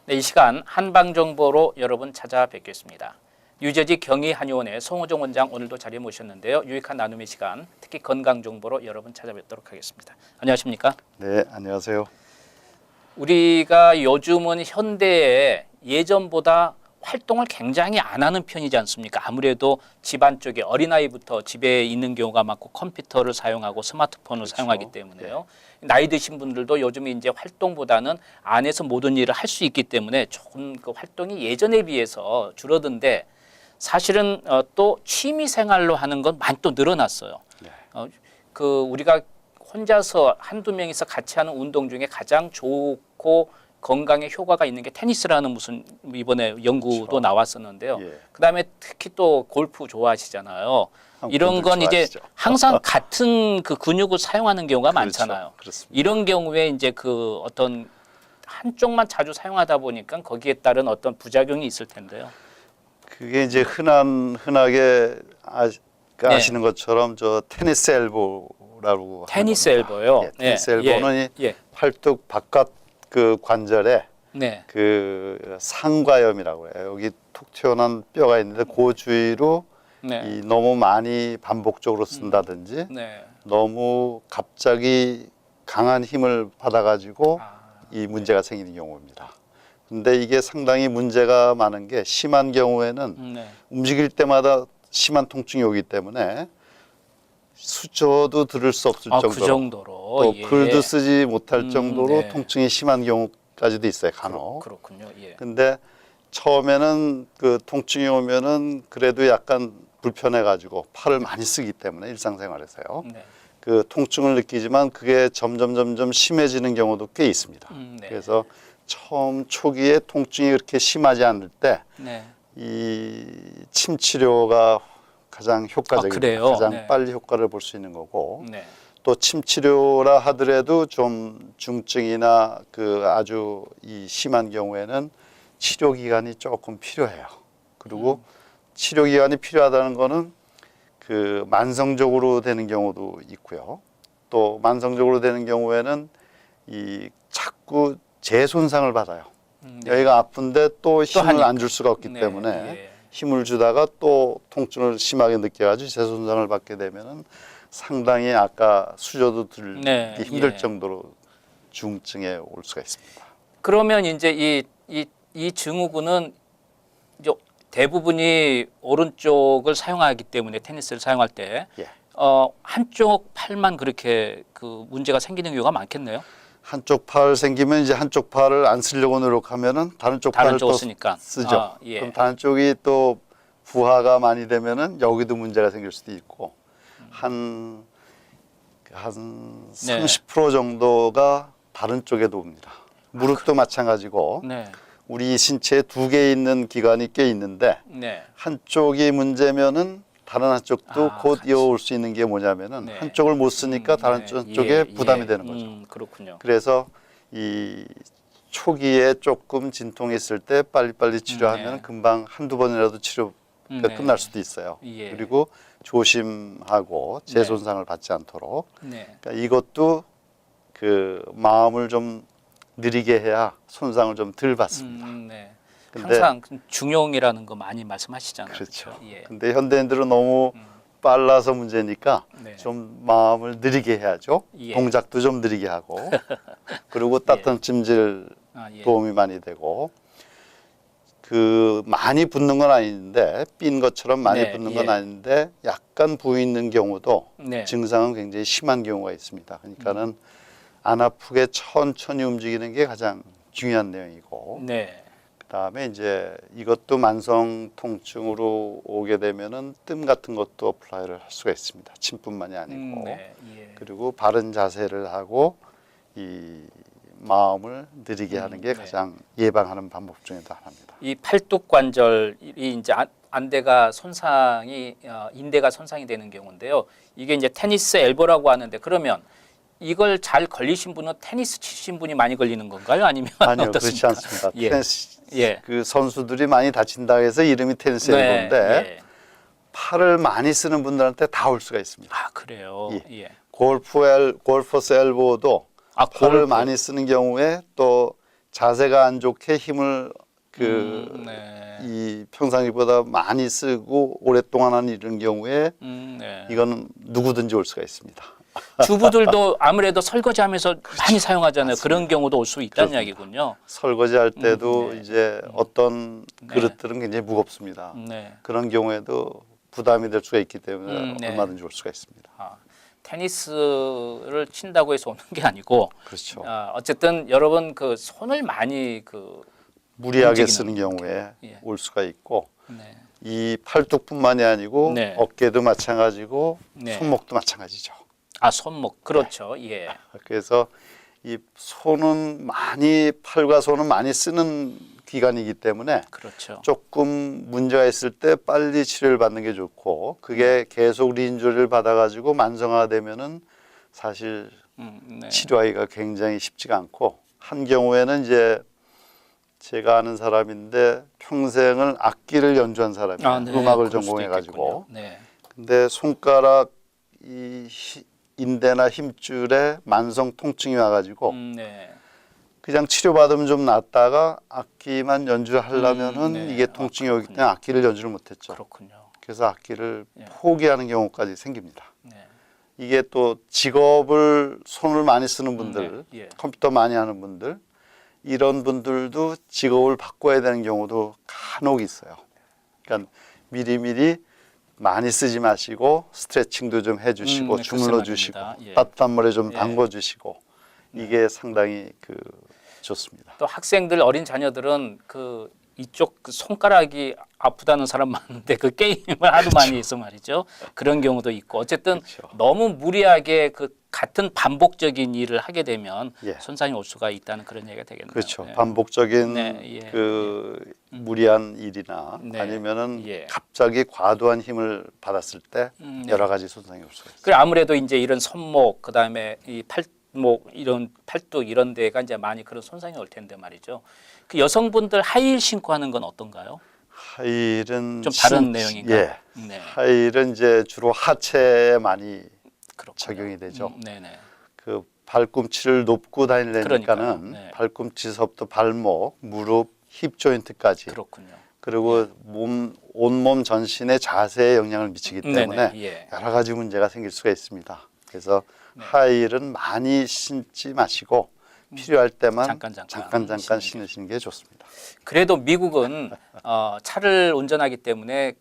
네, 이 시간 한방정보로 여러분 찾아뵙겠습니다. 뉴저지 경희한의원의 송호정 원장 오늘도 자리에 모셨는데요. 유익한 나눔의 시간, 특히 건강정보로 여러분 찾아뵙도록 하겠습니다. 안녕하십니까? 네, 안녕하세요. 우리가 요즘은 현대에 예전보다 활동을 굉장히 안 하는 편이지 않습니까? 아무래도 집안 쪽에 어린아이부터 집에 있는 경우가 많고 컴퓨터를 사용하고 스마트폰을 그렇죠. 사용하기 때문에요. 나이 드신 분들도 요즘 이제 활동보다는 안에서 모든 일을 할 수 있기 때문에 조금 그 활동이 예전에 비해서 줄어든데 사실은 또 취미 생활로 하는 건 많이 또 늘어났어요. 네. 그 우리가 혼자서 한두 명이서 같이 하는 운동 중에 가장 좋고 건강에 효과가 있는 게 테니스라는 무슨 이번에 연구도 그렇죠. 나왔었는데요. 예. 그다음에 특히 또 골프 좋아하시잖아요. 이런 건 이제 좋아하시죠. 항상 같은 그 근육을 사용하는 경우가 그렇죠. 많잖아요. 그렇습니다. 이런 경우에 이제 그 어떤 한쪽만 자주 사용하다 보니까 거기에 따른 어떤 부작용이 있을 텐데요. 그게 이제 흔하게 네. 아시는 것처럼 저 테니스 엘보라고 테니스 하는 겁니다. 엘보요. 예, 테니스 엘보는 이 예. 팔뚝 바깥 그 관절에 네. 그 상과염이라고 해요. 여기 톡 튀어나온 뼈가 있는데 그 주위로 네. 이 너무 많이 반복적으로 쓴다든지 네. 너무 갑자기 강한 힘을 받아가지고 이 문제가 생기는 경우입니다. 근데 이게 상당히 문제가 많은 게 심한 경우에는 네. 움직일 때마다 심한 통증이 오기 때문에 수저도 들을 수 없을 그 정도로 정도로 또 예. 글도 쓰지 못할 정도로 네. 통증이 심한 경우까지도 있어요, 간혹. 그렇군요. 예. 근데 처음에는 그 통증이 오면은 그래도 약간 불편해가지고 팔을 많이 쓰기 때문에 일상생활에서요. 네. 그 통증을 느끼지만 그게 점점 심해지는 경우도 꽤 있습니다. 네. 그래서 처음 초기에 통증이 그렇게 심하지 않을 때 네. 이 침 치료가 가장 효과적이고 그래요? 가장 네. 빨리 효과를 볼 수 있는 거고 네. 또 침 치료라 하더라도 좀 중증이나 그 아주 이 심한 경우에는 치료 기간이 조금 필요해요. 그리고 치료 기간이 필요하다는 거는 그 만성적으로 되는 경우도 있고요. 또 만성적으로 되는 경우에는 이 자꾸 재손상을 받아요. 네. 여기가 아픈데 또 힘을 하니까. 안 줄 수가 없기 네, 때문에 예. 힘을 주다가 또 통증을 심하게 느껴가지고 재손상을 받게 되면은 상당히 아까 수저도 들기 네, 힘들 예. 정도로 중증에 올 수가 있습니다. 그러면 이제 이 증후군은 이제 대부분이 오른쪽을 사용하기 때문에 테니스를 사용할 때 예. 한쪽 팔만 그렇게 그 문제가 생기는 경우가 많겠네요. 한쪽 팔 생기면 이제 한쪽 팔을 안 쓰려고 노력하면은 다른 쪽 다른 팔을 쪽을 또 쓰니까. 쓰죠. 예. 그럼 다른 쪽이 또 부하가 많이 되면은 여기도 문제가 생길 수도 있고 한 네. 30% 정도가 다른 쪽에도 옵니다. 무릎도 마찬가지고 네. 우리 신체에 두 개 있는 기관이 꽤 있는데 네. 한쪽이 문제면은 다른 한쪽도 곧 같이. 이어올 수 있는 게 뭐냐면은 네. 한쪽을 못 쓰니까 다른 네. 쪽에 부담이 예. 되는 거죠. 그렇군요. 그래서 이 초기에 조금 진통이 있을 때 빨리빨리 치료하면 네. 금방 한두 번이라도 치료가 네. 끝날 수도 있어요. 예. 그리고 조심하고 재손상을 받지 않도록. 네. 그러니까 이것도 그 마음을 좀 느리게 해야 손상을 좀 덜 받습니다. 네. 근데- 항상 중용이라는 거 많이 말씀하시잖아요. 그렇죠. 예. 근데 현대인들은 너무 빨라서 문제니까 네. 좀 마음을 느리게 해야죠. 예. 동작도 좀 느리게 하고 그리고 따뜻한 찜질 예. 도움이 많이 되고 그 많이 붓는 건 아닌데 삔 것처럼 많이 네, 붓는 예. 건 아닌데 약간 부어 있는 경우도 네. 증상은 굉장히 심한 경우가 있습니다. 그러니까는 안 아프게 천천히 움직이는 게 가장 중요한 내용이고 네. 그다음에 이제 이것도 만성 통증으로 오게 되면은 뜸 같은 것도 어플라이를 할 수가 있습니다. 침뿐만이 아니고 네. 예. 그리고 바른 자세를 하고 이 마음을 느리게 하는 게 네. 가장 예방하는 방법 중에도 하나입니다. 이 팔뚝 관절이 이제 안대가 손상이 인대가 손상이 되는 경우인데요. 이게 이제 테니스 엘보라고 하는데 그러면 이걸 잘 걸리신 분은 테니스 치신 분이 많이 걸리는 건가요? 아니면 아니요, 그렇지 어떻습니까? 않습니다. 예. 테니스 예. 그 선수들이 많이 다친다 해서 이름이 테니스 네. 엘보인데 예. 팔을 많이 쓰는 분들한테 다 올 수가 있습니다. 그래요. 예. 예. 골퍼스 엘보도 팔을 골프. 많이 쓰는 경우에 또 자세가 안 좋게 힘을 네. 이 평상시보다 많이 쓰고 오랫동안 하는 이런 경우에 네. 이거는 누구든지 올 수가 있습니다. 주부들도 아무래도 설거지하면서 많이 사용하잖아요. 맞습니다. 그런 경우도 올 수 있다는 그렇습니다. 이야기군요. 설거지할 때도 네. 이제 어떤 네. 그릇들은 굉장히 무겁습니다. 네. 그런 경우에도 부담이 될 수가 있기 때문에 네. 얼마든지 올 수가 있습니다. 아, 테니스를 친다고 해서 오는 게 아니고 그렇죠. 어쨌든 여러분 그 손을 많이 무리하게 움직이는 쓰는 경우에 예. 올 수가 있고 네. 이 팔뚝뿐만이 아니고 네. 어깨도 마찬가지고 네. 손목도 마찬가지죠. 손목 그렇죠. 예. 그래서 이 손은 팔과 손은 많이 쓰는 기관이기 때문에 그렇죠. 조금 문제가 있을 때 빨리 치료를 받는 게 좋고 그게 계속 린조리를 받아가지고 만성화되면은 사실 네. 치료하기가 굉장히 쉽지가 않고 한 경우에는 이제 제가 아는 사람인데 평생을 악기를 연주한 사람이에요. 네. 음악을 그럴 수도 전공해가지고. 있겠군요. 네. 근데 손가락 이 인대나 힘줄에 만성 통증이 와가지고 네. 그냥 치료받으면 좀 낫다가 악기만 연주하려면은 네. 이게 통증이 오기 그렇군요. 때문에 악기를 연주를 못했죠. 그렇군요. 그래서 악기를 예. 포기하는 경우까지 생깁니다. 네. 이게 또 직업을 손을 많이 쓰는 분들, 네. 예. 컴퓨터 많이 하는 분들 이런 분들도 직업을 바꿔야 되는 경우도 간혹 있어요. 그러니까 미리미리 많이 쓰지 마시고 스트레칭도 좀 해주시고 네, 주물러 글쎄 주시고 말입니다. 예. 따뜻한 물에 좀 예. 담궈 주시고 이게 상당히 좋습니다. 또 학생들 어린 자녀들은 이쪽 손가락이 아프다는 사람 많은데 그 게임을 하도 많이 해서 말이죠. 그런 경우도 있고 어쨌든 그렇죠. 너무 무리하게 같은 반복적인 일을 하게 되면 예. 손상이 올 수가 있다는 그런 얘기가 되겠네요. 그렇죠. 네. 반복적인 네, 예. 무리한 일이나 네. 아니면은 예. 갑자기 과도한 힘을 받았을 때 네. 여러 가지 손상이 올 수가 있어요. 그래 아무래도 이제 이런 손목 그다음에 이 팔목 이런 팔뚝 이런 데가 이제 많이 그런 손상이 올 텐데 말이죠. 그 여성분들 하이힐 신고 하는 건 어떤가요? 하이힐은 좀 다른 내용인가요? 예. 네. 하이힐은 이제 주로 하체에 많이 그렇군요. 적용이 되죠. 네네. 그 발꿈치를 놓고 다니려니까는 그러니까요. 네. 발꿈치서부터 발목, 무릎, 힙 조인트까지 그렇군요. 그리고 온몸 전신의 자세에 영향을 미치기 때문에 네네. 예. 여러 가지 문제가 생길 수가 있습니다. 그래서 하이힐은 많이 신지 마시고 필요할 때만 잠깐 신으시는 게 좋습니다. 그래도 미국은 차를 운전하기 때문에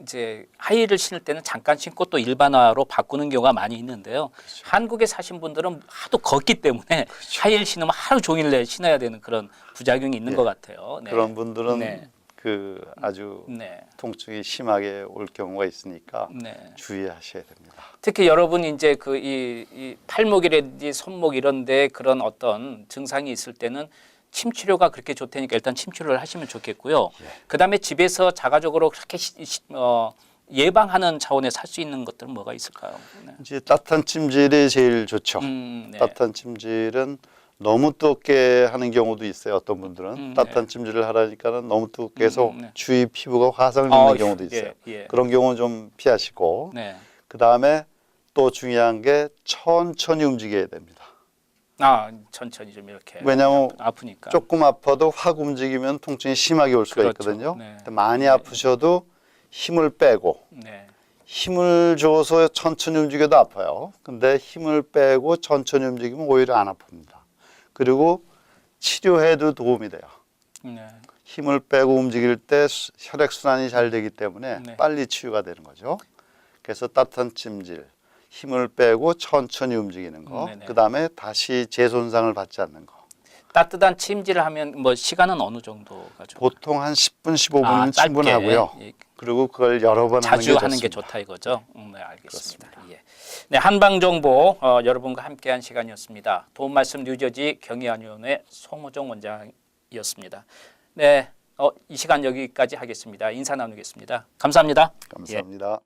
이제 하이힐을 신을 때는 잠깐 신고 또 일반화로 바꾸는 경우가 많이 있는데요. 그렇죠. 한국에 사신 분들은 하도 걷기 때문에 하이힐 신으면 하루 종일 내 신어야 되는 그런 부작용이 있는 예. 것 같아요. 네. 그런 분들은 네. 아주 네. 통증이 심하게 올 경우가 있으니까 네. 주의하셔야 됩니다. 특히 여러분이 이제 이 팔목이라든지 손목 이런데 그런 어떤 증상이 있을 때는 침 치료가 그렇게 좋다니까 일단 침 치료를 하시면 좋겠고요. 예. 그다음에 집에서 자가적으로 그렇게 예방하는 차원에서 할 수 있는 것들은 뭐가 있을까요? 네. 이제 따뜻한 찜질이 제일 좋죠. 네. 따뜻한 찜질은 너무 뜨겁게 하는 경우도 있어요. 어떤 분들은 따뜻한 네. 찜질을 하라니까는 너무 뜨겁게 해서 네. 주위 피부가 화상을 입는 경우도 있어요. 예. 그런 경우는 좀 피하시고 네. 그 다음에 또 중요한 게 천천히 움직여야 됩니다. 천천히 좀 이렇게. 왜냐하면 아프니까. 조금 아파도 확 움직이면 통증이 심하게 올 수가 그렇죠. 있거든요. 네. 근데 많이 아프셔도 힘을 빼고 네. 힘을 줘서 천천히 움직여도 아파요. 근데 힘을 빼고 천천히 움직이면 오히려 안 아픕니다. 그리고 치료해도 도움이 돼요. 네. 힘을 빼고 움직일 때 혈액순환이 잘 되기 때문에 네. 빨리 치유가 되는 거죠. 그래서 따뜻한 찜질, 힘을 빼고 천천히 움직이는 거, 네네. 그다음에 다시 재손상을 받지 않는 거. 따뜻한 침질을 하면 시간은 어느 정도가 좀 보통 한 10분, 15분이면 짧게. 충분하고요. 예. 그리고 그걸 여러 번 자주 하는 게 게 좋다 이거죠. 네, 알겠습니다. 그렇습니다. 예. 네, 한방 정보 여러분과 함께한 시간이었습니다. 도움 말씀 뉴저지 경희안의원의 송호정 원장이었습니다. 네, 이 시간 여기까지 하겠습니다. 인사 나누겠습니다. 감사합니다. 감사합니다.